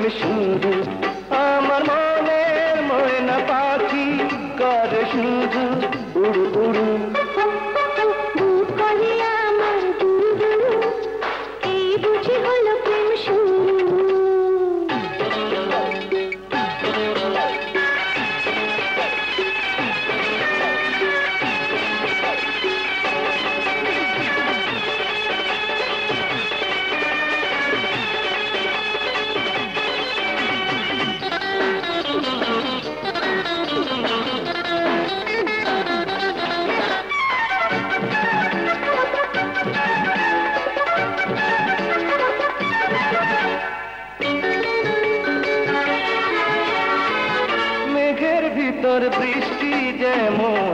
প্রেম শুরু। আমার মনের ময়না পাখি করে শুধু উড়ু উড়ু। করে আমার দুরু দুরু, এই বুঝি হলো প্রেম শুরু। মেঘের ভিতর বৃষ্টি যেমন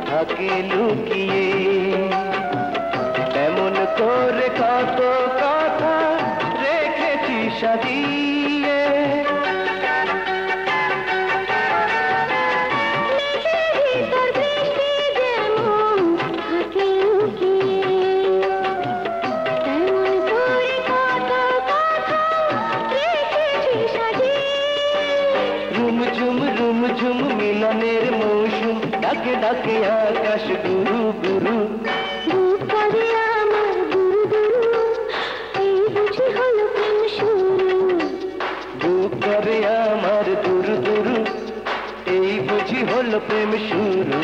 থাকে লুকিয়ে, তেমন করে কত কথা রেখেছি সাজিয়ে। ঝুম ঝুম ঝুম মিলনের মৌসুম, ডাকে ডাকে আকাশ গুরু গুরু। করে আমার দুরু দুরু, এই বুঝি হলো প্রেম শুরু। বুক করে আমার দুরু দুরু, এই বুঝি হলো প্রেম শুরু।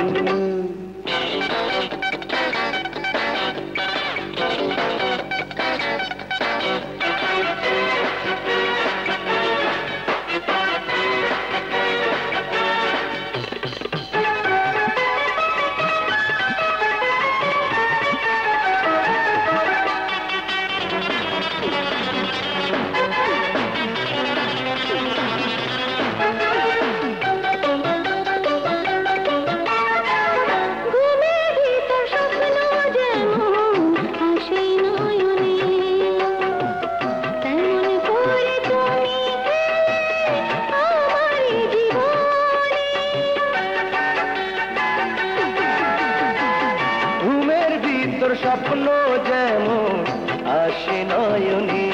স্বপ্ন যেমন আসে নয়নে,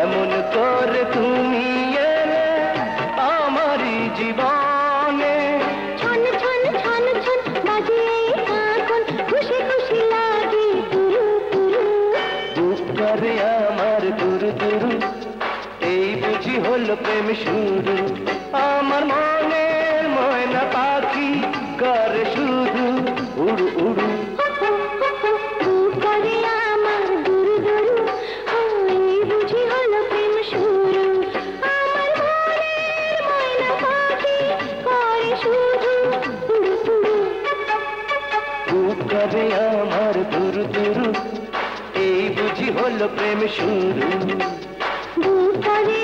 এমন করে তুমি এলে আমারই জীবনে। ছন ছন ছন ছন বাজিয়ে এখন খুশি খুশি লাগে তুরু তুরু। বুক করে আমার দুরু দুরু, এই বুঝি হলো প্রেম শুরু। আমার মনের ময়না পাখি করে শুধু উড়ু উড়ু। করে আমার দুরু দুরু, এই বুঝি হলো প্রেম শুরু। আমার মনের ময়না পাখি করে শুধু উড়ু উড়ু। বুক করে আমার দুরু দুরু, এই বুঝি হলো প্রেম শুরু। বুক করে